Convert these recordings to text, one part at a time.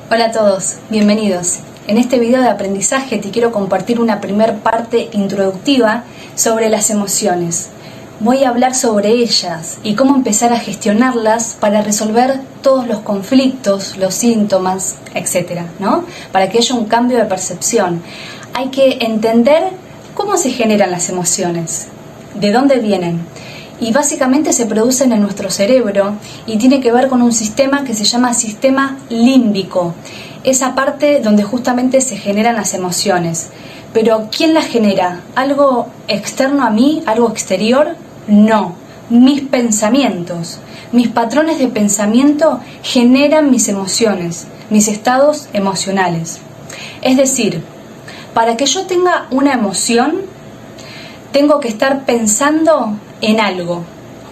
Hola a todos, bienvenidos. En este video de aprendizaje te quiero compartir una primer parte introductiva sobre las emociones. Voy a hablar sobre ellas y cómo empezar a gestionarlas para resolver todos los conflictos, los síntomas, etc., ¿no? Para que haya un cambio de percepción. Hay que entender cómo se generan las emociones, de dónde vienen. Y básicamente se producen en nuestro cerebro y tiene que ver con un sistema que se llama sistema límbico, esa parte donde justamente se generan las emociones. Pero ¿quién las genera? ¿Algo externo a mí? ¿Algo exterior? No, mis pensamientos. Mis patrones de pensamiento generan mis emociones, mis estados emocionales. Es decir, para que yo tenga una emoción, tengo que estar pensando en algo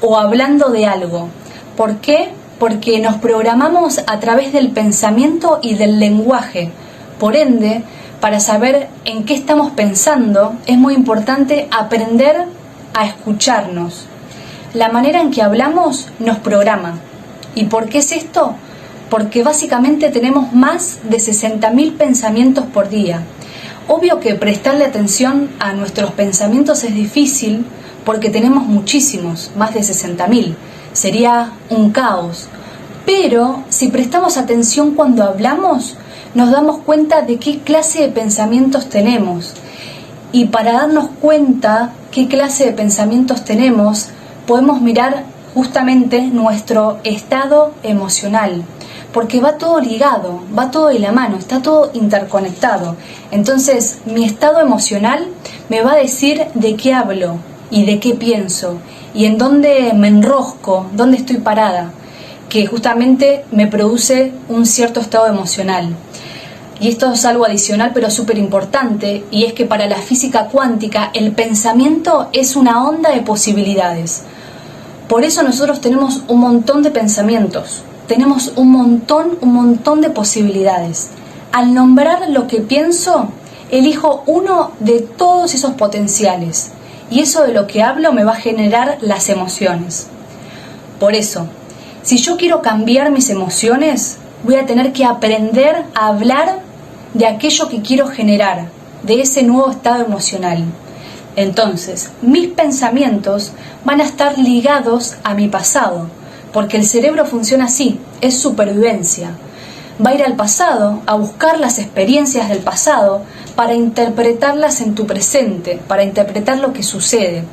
o hablando de algo. ¿Por qué? Porque nos programamos a través del pensamiento y del lenguaje. Por ende, para saber en qué estamos pensando, es muy importante aprender a escucharnos. La manera en que hablamos nos programa. ¿Y por qué es esto? Porque básicamente tenemos más de 60.000 pensamientos por día. Obvio que prestarle atención a nuestros pensamientos es difícil porque tenemos muchísimos, más de 60.000. Sería un caos. Pero si prestamos atención cuando hablamos, nos damos cuenta de qué clase de pensamientos tenemos. Y para darnos cuenta qué clase de pensamientos tenemos, podemos mirar justamente nuestro estado emocional. Porque va todo ligado, va todo de la mano, está todo interconectado. Entonces, mi estado emocional me va a decir de qué hablo y de qué pienso y en dónde me enrosco, dónde estoy parada, que justamente me produce un cierto estado emocional. Y esto es algo adicional pero súper importante, y es que para la física cuántica el pensamiento es una onda de posibilidades. Por eso nosotros tenemos un montón de pensamientos. Tenemos un montón de posibilidades. Al nombrar lo que pienso, elijo uno de todos esos potenciales. Y eso de lo que hablo me va a generar las emociones. Por eso, si yo quiero cambiar mis emociones, voy a tener que aprender a hablar de aquello que quiero generar, de ese nuevo estado emocional. Entonces, mis pensamientos van a estar ligados a mi pasado. Porque el cerebro funciona así, es supervivencia. Va a ir al pasado, a buscar las experiencias del pasado para interpretarlas en tu presente, para interpretar lo que sucede.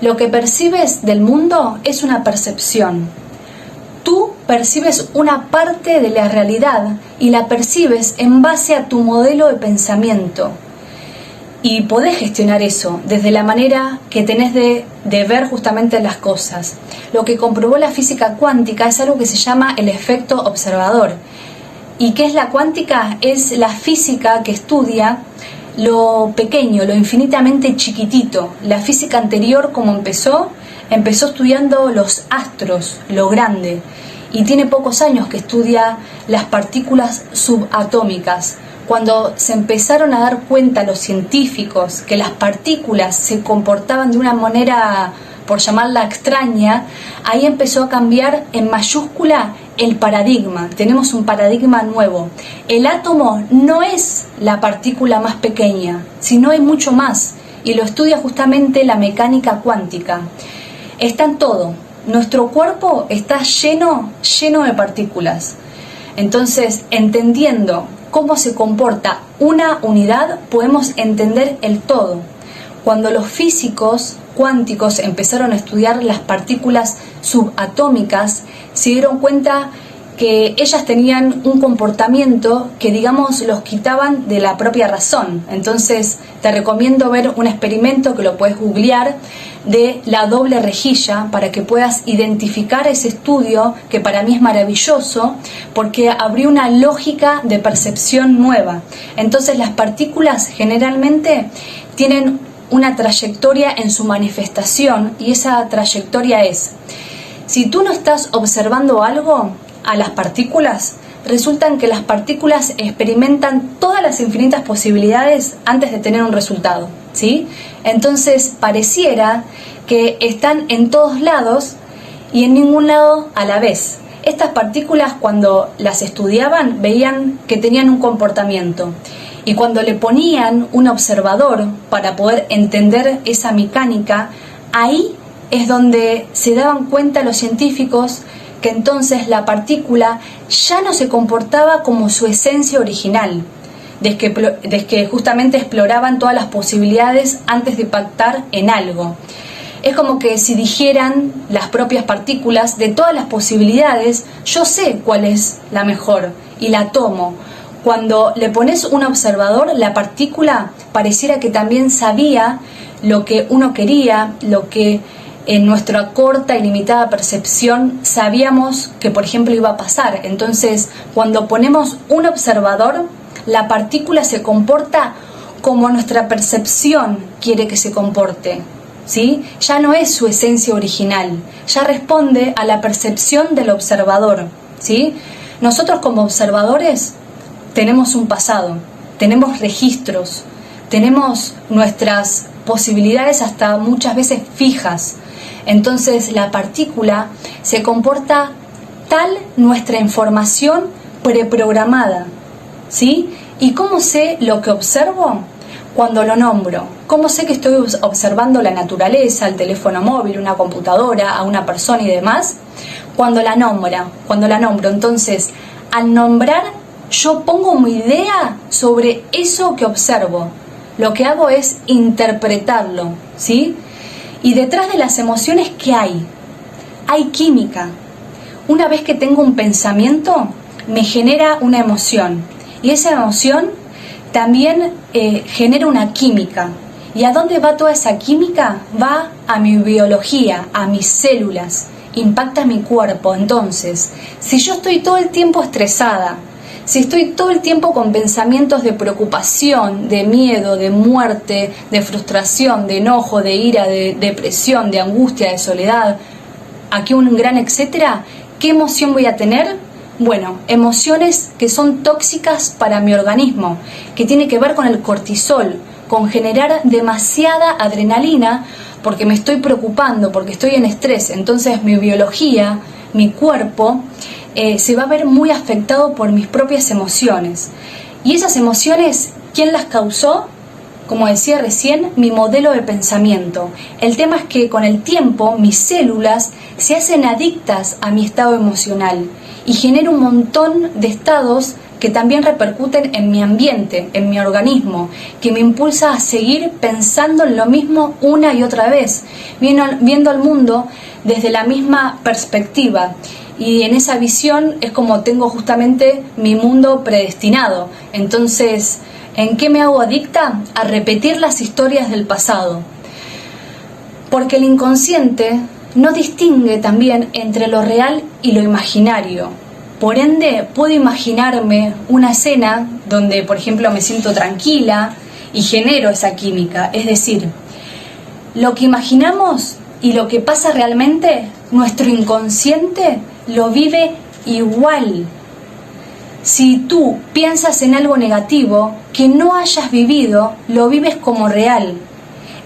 Lo que percibes del mundo es una percepción. Tú percibes una parte de la realidad y la percibes en base a tu modelo de pensamiento. Y podés gestionar eso desde la manera que tenés de ver justamente las cosas. Lo que comprobó la física cuántica es algo que se llama el efecto observador. ¿Y qué es la cuántica? Es la física que estudia lo pequeño, lo infinitamente chiquitito. La física anterior, como empezó estudiando los astros, lo grande. Y tiene pocos años que estudia las partículas subatómicas. Cuando se empezaron a dar cuenta los científicos que las partículas se comportaban de una manera, por llamarla extraña, ahí empezó a cambiar en mayúscula el paradigma. Tenemos un paradigma nuevo. El átomo no es la partícula más pequeña, sino hay mucho más, y lo estudia justamente la mecánica cuántica. Está en todo. Nuestro cuerpo está lleno de partículas. Entonces, entendiendo cómo se comporta una unidad, podemos entender el todo. Cuando los físicos cuánticos empezaron a estudiar las partículas subatómicas, se dieron cuenta que ellas tenían un comportamiento que, digamos, los quitaban de la propia razón. Entonces, te recomiendo ver un experimento que lo puedes googlear, de la doble rejilla, para que puedas identificar ese estudio, que para mí es maravilloso, porque abrió una lógica de percepción nueva. Entonces, las partículas generalmente tienen una trayectoria en su manifestación, y esa trayectoria es: si tú no estás observando algo, a las partículas, resultan que las partículas experimentan todas las infinitas posibilidades antes de tener un resultado, ¿sí? Entonces pareciera que están en todos lados y en ningún lado a la vez. Estas partículas, cuando las estudiaban, veían que tenían un comportamiento. Y cuando le ponían un observador para poder entender esa mecánica, ahí es donde se daban cuenta los científicos que entonces la partícula ya no se comportaba como su esencia original, desde que justamente exploraban todas las posibilidades antes de pactar en algo. Es como que si dijeran las propias partículas, de todas las posibilidades, yo sé cuál es la mejor y la tomo. Cuando le pones un observador, la partícula pareciera que también sabía lo que uno quería, lo que en nuestra corta y limitada percepción sabíamos que, por ejemplo, iba a pasar. Entonces, cuando ponemos un observador, la partícula se comporta como nuestra percepción quiere que se comporte, ¿sí? Ya no es su esencia original, ya responde a la percepción del observador, ¿sí? Nosotros como observadores tenemos un pasado, tenemos registros, tenemos nuestras posibilidades hasta muchas veces fijas. Entonces la partícula se comporta tal nuestra información preprogramada, ¿sí? ¿Y cómo sé lo que observo? Cuando lo nombro. ¿Cómo sé que estoy observando la naturaleza, el teléfono móvil, una computadora, a una persona y demás? Cuando la nombro. Entonces, al nombrar, yo pongo mi idea sobre eso que observo. Lo que hago es interpretarlo, ¿sí? Y detrás de las emociones, ¿qué hay? Hay química. Una vez que tengo un pensamiento, me genera una emoción. Y esa emoción también genera una química. ¿Y a dónde va toda esa química? Va a mi biología, a mis células, impacta mi cuerpo. Entonces, si yo estoy todo el tiempo estresada, si estoy todo el tiempo con pensamientos de preocupación, de miedo, de muerte, de frustración, de enojo, de ira, de depresión, de angustia, de soledad, aquí un gran etcétera, ¿qué emoción voy a tener? Bueno, emociones que son tóxicas para mi organismo, que tiene que ver con el cortisol, con generar demasiada adrenalina, porque me estoy preocupando, porque estoy en estrés. Entonces mi biología, mi cuerpo, se va a ver muy afectado por mis propias emociones. Y esas emociones, ¿quién las causó? Como decía recién, mi modelo de pensamiento. El tema es que con el tiempo mis células se hacen adictas a mi estado emocional y genero un montón de estados que también repercuten en mi ambiente, en mi organismo, que me impulsa a seguir pensando en lo mismo una y otra vez, viendo al mundo desde la misma perspectiva. Y en esa visión es como tengo justamente mi mundo predestinado. Entonces, ¿en qué me hago adicta? A repetir las historias del pasado. Porque el inconsciente no distingue también entre lo real y lo imaginario. Por ende, puedo imaginarme una escena donde, por ejemplo, me siento tranquila y genero esa química. Es decir, lo que imaginamos y lo que pasa realmente, nuestro inconsciente lo vive igual. Si tú piensas en algo negativo que no hayas vivido, lo vives como real.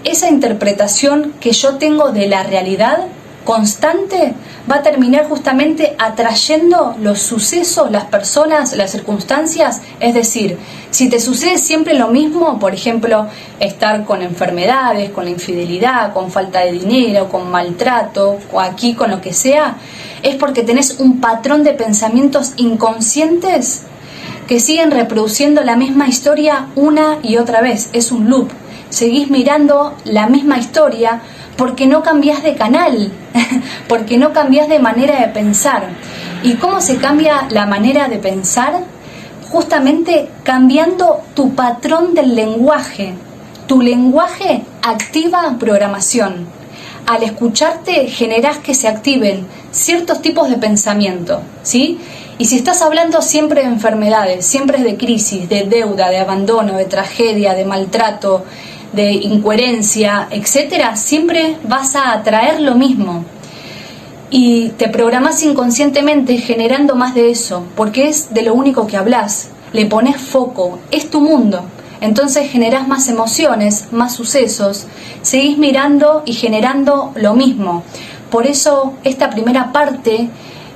Esa interpretación que yo tengo de la realidad constante va a terminar justamente atrayendo los sucesos, las personas, las circunstancias. Es decir, si te sucede siempre lo mismo, por ejemplo, estar con enfermedades, con la infidelidad, con falta de dinero, con maltrato, o aquí con lo que sea, es porque tenés un patrón de pensamientos inconscientes que siguen reproduciendo la misma historia una y otra vez. Es un loop. Seguís mirando la misma historia porque no cambiás de canal, porque no cambiás de manera de pensar. ¿Y cómo se cambia la manera de pensar? Justamente cambiando tu patrón del lenguaje. Tu lenguaje activa programación. Al escucharte generás que se activen ciertos tipos de pensamiento, ¿sí? Y si estás hablando siempre de enfermedades, siempre es de crisis, de deuda, de abandono, de tragedia, de maltrato, de incoherencia, etcétera, siempre vas a atraer lo mismo. Y te programás inconscientemente generando más de eso, porque es de lo único que hablas. Le pones foco, es tu mundo. Entonces generás más emociones, más sucesos, seguís mirando y generando lo mismo. Por eso esta primera parte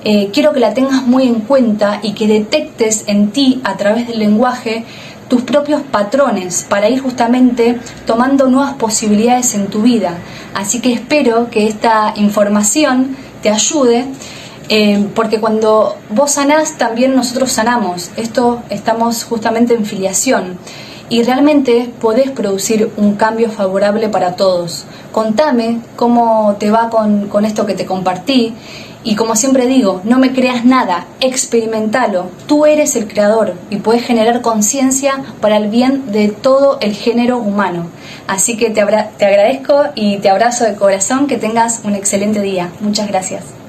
quiero que la tengas muy en cuenta y que detectes en ti, a través del lenguaje, tus propios patrones para ir justamente tomando nuevas posibilidades en tu vida. Así que espero que esta información te ayude, porque cuando vos sanás, también nosotros sanamos. Estamos justamente en filiación y realmente podés producir un cambio favorable para todos. Contame cómo te va con esto que te compartí. Y como siempre digo, no me creas nada, experimentalo. Tú eres el creador y puedes generar conciencia para el bien de todo el género humano. Así que te agradezco y te abrazo de corazón. Que tengas un excelente día. Muchas gracias.